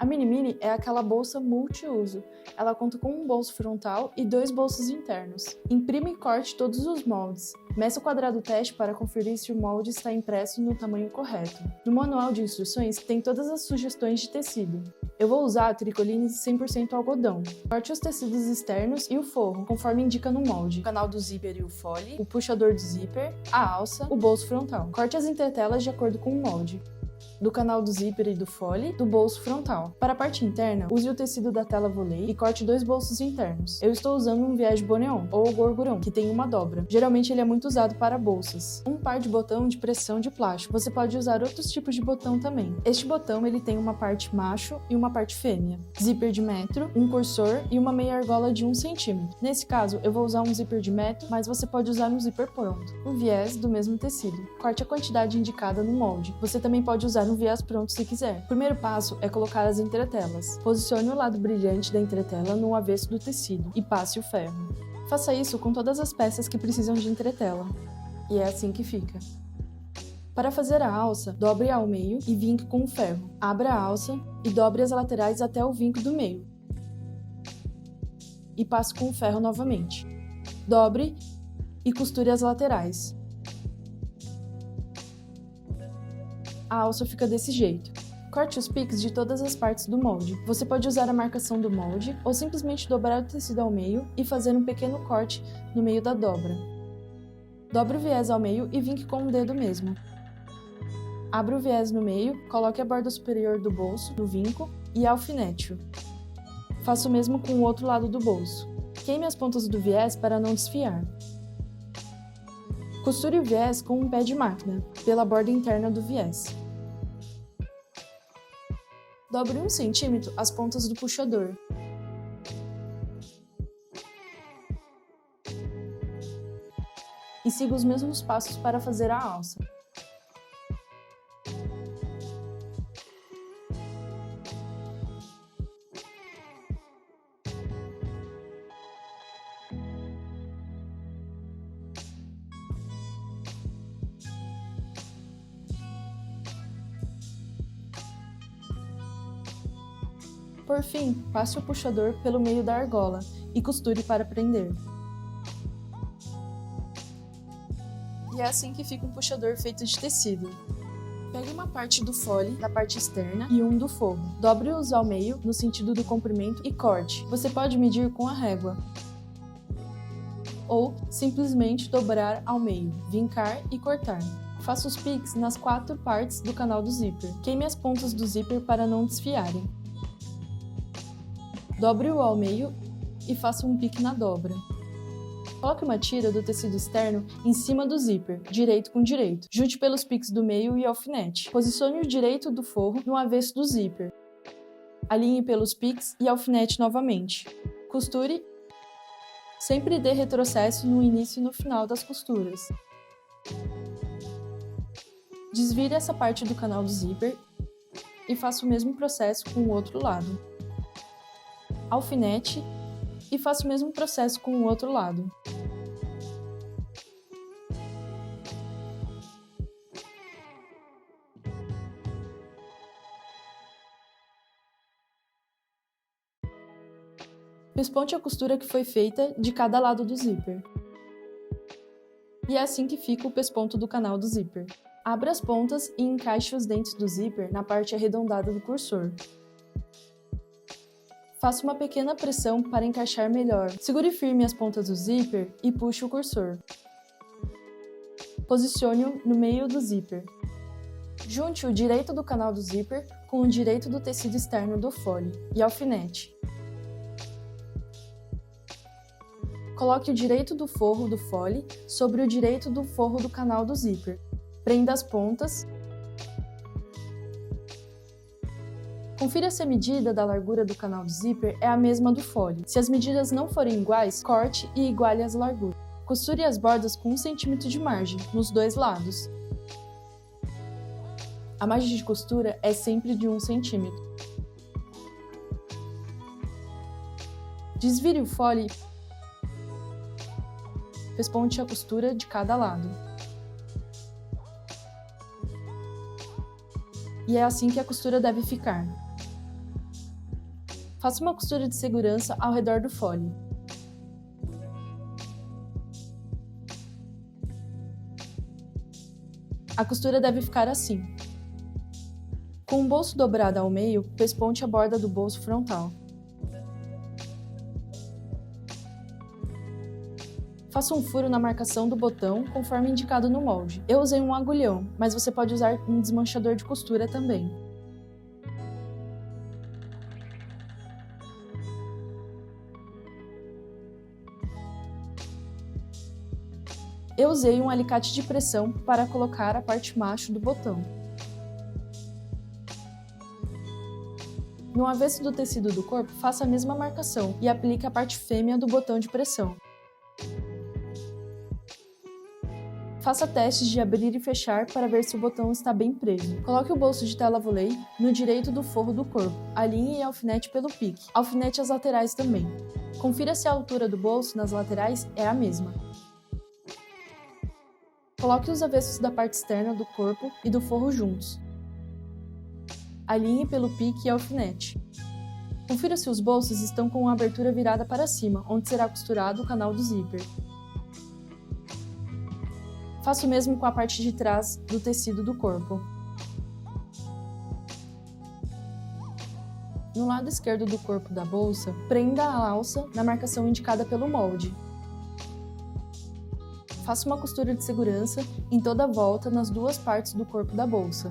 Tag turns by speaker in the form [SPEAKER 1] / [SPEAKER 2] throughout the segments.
[SPEAKER 1] A Mini Mini é aquela bolsa multiuso. Ela conta com um bolso frontal e 2 bolsos internos. Imprima e corte todos os moldes. Meça o quadrado teste para conferir se o molde está impresso no tamanho correto. No manual de instruções tem todas as sugestões de tecido. Eu vou usar a tricoline 100% algodão. Corte os tecidos externos e o forro, conforme indica no molde. O canal do zíper e o fole, o puxador do zíper, a alça, o bolso frontal. Corte as entretelas de acordo com o molde. Do canal do zíper e do fole, do bolso frontal. Para a parte interna, use o tecido da tela volei e corte 2 bolsos internos. Eu estou usando um viés boneon, ou gorgurão, que tem uma dobra. Geralmente ele é muito usado para bolsas. Um par de botão de pressão de plástico. Você pode usar outros tipos de botão também. Este botão ele tem uma parte macho e uma parte fêmea. Zíper de metro, um cursor e uma meia argola de 1 cm. Nesse caso, eu vou usar um zíper de metro, mas você pode usar um zíper pronto. Um viés do mesmo tecido. Corte a quantidade indicada no molde. Você também pode usar um viés pronto se quiser. O primeiro passo é colocar as entretelas. Posicione o lado brilhante da entretela no avesso do tecido e passe o ferro. Faça isso com todas as peças que precisam de entretela. E é assim que fica. Para fazer a alça, dobre ao meio e vinque com o ferro. Abra a alça e dobre as laterais até o vinco do meio. E passe com o ferro novamente. Dobre e costure as laterais. A alça fica desse jeito. Corte os piques de todas as partes do molde. Você pode usar a marcação do molde ou simplesmente dobrar o tecido ao meio e fazer um pequeno corte no meio da dobra. Dobre o viés ao meio e vinque com o dedo mesmo. Abra o viés no meio, coloque a borda superior do bolso no vinco e alfinete-o. Faça o mesmo com o outro lado do bolso. Queime as pontas do viés para não desfiar. Costure o viés com um pé de máquina, pela borda interna do viés. Dobre 1 cm as pontas do puxador. E siga os mesmos passos para fazer a alça. Por fim, passe o puxador pelo meio da argola e costure para prender. E é assim que fica um puxador feito de tecido. Pegue uma parte do fole da parte externa e um do forro. Dobre-os ao meio, no sentido do comprimento, e corte. Você pode medir com a régua. Ou simplesmente dobrar ao meio, vincar e cortar. Faça os piques nas 4 partes do canal do zíper. Queime as pontas do zíper para não desfiarem. Dobre-o ao meio e faça um pique na dobra. Coloque uma tira do tecido externo em cima do zíper, direito com direito. Junte pelos piques do meio e alfinete. Posicione o direito do forro no avesso do zíper. Alinhe pelos piques e alfinete novamente. Costure. Sempre dê retrocesso no início e no final das costuras. Desvire essa parte do canal do zíper e faça o mesmo processo com o outro lado. Alfinete e faça o mesmo processo com o outro lado. Pesponte a costura que foi feita de cada lado do zíper. E é assim que fica o pesponto do canal do zíper. Abra as pontas e encaixe os dentes do zíper na parte arredondada do cursor. Faça uma pequena pressão para encaixar melhor. Segure firme as pontas do zíper e puxe o cursor. Posicione-o no meio do zíper. Junte o direito do canal do zíper com o direito do tecido externo do fole e alfinete. Coloque o direito do forro do fole sobre o direito do forro do canal do zíper. Prenda as pontas. Confira se a medida da largura do canal do zíper é a mesma do fole. Se as medidas não forem iguais, corte e iguale as larguras. Costure as bordas com 1 cm de margem, nos 2 lados. A margem de costura é sempre de 1 cm. Desvire o fole. Pesponte a costura de cada lado. E é assim que a costura deve ficar. Faça uma costura de segurança ao redor do fole. A costura deve ficar assim. Com o bolso dobrado ao meio, pesponte a borda do bolso frontal. Faça um furo na marcação do botão, conforme indicado no molde. Eu usei um agulhão, mas você pode usar um desmanchador de costura também. Eu usei um alicate de pressão para colocar a parte macho do botão. No avesso do tecido do corpo, faça a mesma marcação e aplique a parte fêmea do botão de pressão. Faça testes de abrir e fechar para ver se o botão está bem preso. Coloque o bolso de tela volei no direito do forro do corpo. Alinhe e alfinete pelo pique. Alfinete as laterais também. Confira se a altura do bolso nas laterais é a mesma. Coloque os avessos da parte externa do corpo e do forro juntos. Alinhe pelo pique e alfinete. Confira se os bolsos estão com a abertura virada para cima, onde será costurado o canal do zíper. Faça o mesmo com a parte de trás do tecido do corpo. No lado esquerdo do corpo da bolsa, prenda a alça na marcação indicada pelo molde. Faça uma costura de segurança em toda a volta nas duas partes do corpo da bolsa.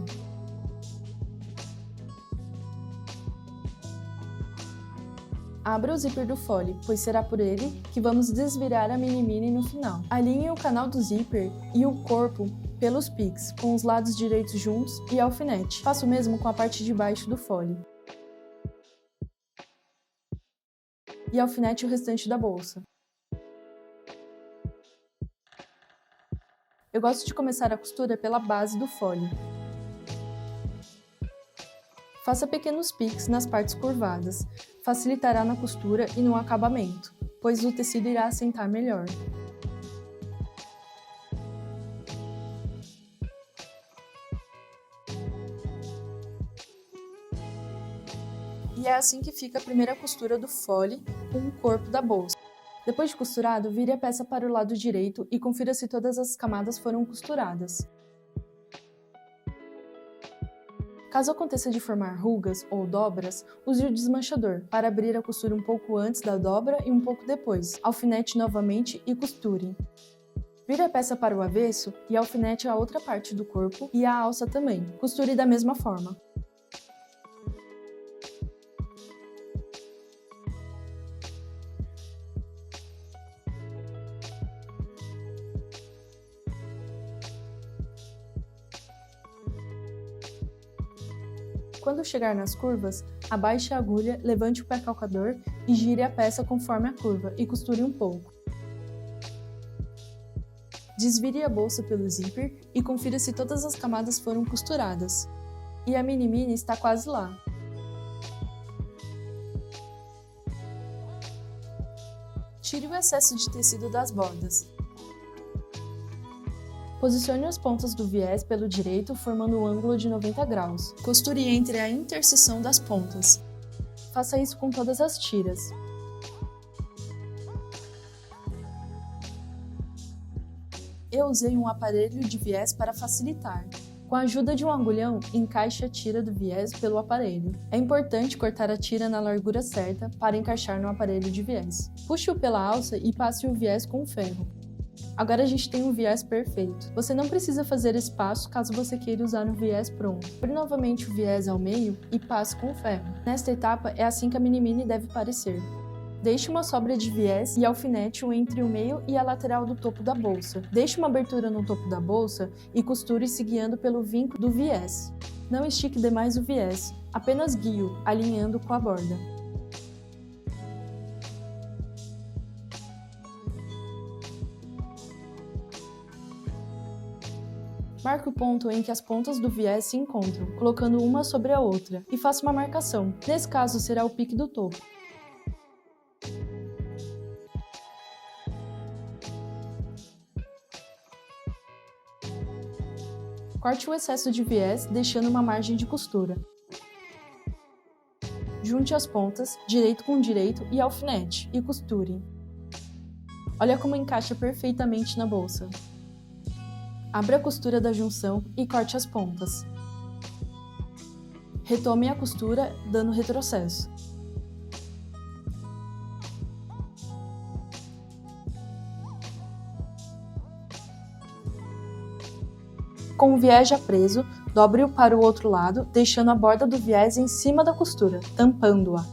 [SPEAKER 1] Abra o zíper do fole, pois será por ele que vamos desvirar a mini-mini no final. Alinhe o canal do zíper e o corpo pelos piques, com os lados direitos juntos e alfinete. Faça o mesmo com a parte de baixo do fole. E alfinete o restante da bolsa. Eu gosto de começar a costura pela base do fole. Faça pequenos piques nas partes curvadas, facilitará na costura e no acabamento, pois o tecido irá assentar melhor. E é assim que fica a primeira costura do fole com o corpo da bolsa. Depois de costurado, vire a peça para o lado direito e confira se todas as camadas foram costuradas. Caso aconteça de formar rugas ou dobras, use o desmanchador para abrir a costura um pouco antes da dobra e um pouco depois. Alfinete novamente e costure. Vire a peça para o avesso e alfinete a outra parte do corpo e a alça também. Costure da mesma forma. Quando chegar nas curvas, abaixe a agulha, levante o pé calcador e gire a peça conforme a curva e costure um pouco. Desvire a bolsa pelo zíper e confira se todas as camadas foram costuradas. E a mini-mini está quase lá. Tire o excesso de tecido das bordas. Posicione as pontas do viés pelo direito, formando um ângulo de 90 graus. Costure entre a interseção das pontas. Faça isso com todas as tiras. Eu usei um aparelho de viés para facilitar. Com a ajuda de um agulhão, encaixe a tira do viés pelo aparelho. É importante cortar a tira na largura certa para encaixar no aparelho de viés. Puxe-o pela alça e passe o viés com o ferro. Agora a gente tem um viés perfeito. Você não precisa fazer esse passo caso você queira usar um viés pronto. Abre novamente o viés ao meio e passe com o ferro. Nesta etapa é assim que a mini-mini deve parecer. Deixe uma sobra de viés e alfinete-o entre o meio e a lateral do topo da bolsa. Deixe uma abertura no topo da bolsa e costure se guiando pelo vinco do viés. Não estique demais o viés, apenas guie-o, alinhando com a borda. Marque o ponto em que as pontas do viés se encontram, colocando uma sobre a outra, e faça uma marcação. Nesse caso, será o pique do topo. Corte o excesso de viés, deixando uma margem de costura. Junte as pontas, direito com direito e alfinete, e costure. Olha como encaixa perfeitamente na bolsa. Abra a costura da junção e corte as pontas. Retome a costura, dando retrocesso. Com o viés já preso, dobre-o para o outro lado, deixando a borda do viés em cima da costura, tampando-a.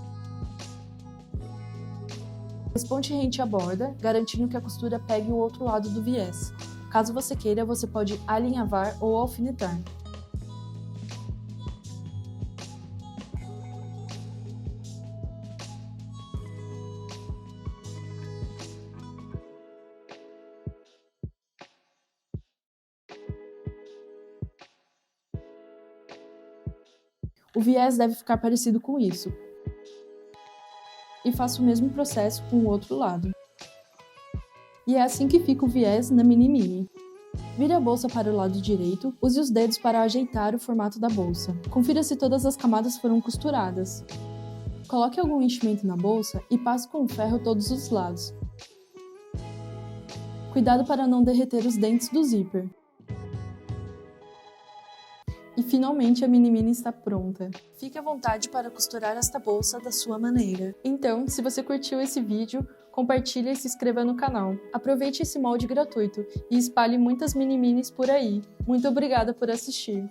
[SPEAKER 1] Desponte rente a borda, garantindo que a costura pegue o outro lado do viés. Caso você queira, você pode alinhavar ou alfinetar. O viés deve ficar parecido com isso. E faça o mesmo processo com o outro lado. E é assim que fica o viés na mini-mini. Vire a bolsa para o lado direito, use os dedos para ajeitar o formato da bolsa. Confira se todas as camadas foram costuradas. Coloque algum enchimento na bolsa e passe com o ferro todos os lados. Cuidado para não derreter os dentes do zíper. E finalmente a mini-mini está pronta. Fique à vontade para costurar esta bolsa da sua maneira. Então, se você curtiu esse vídeo, compartilhe e se inscreva no canal. Aproveite esse molde gratuito e espalhe muitas mini-minis por aí. Muito obrigada por assistir!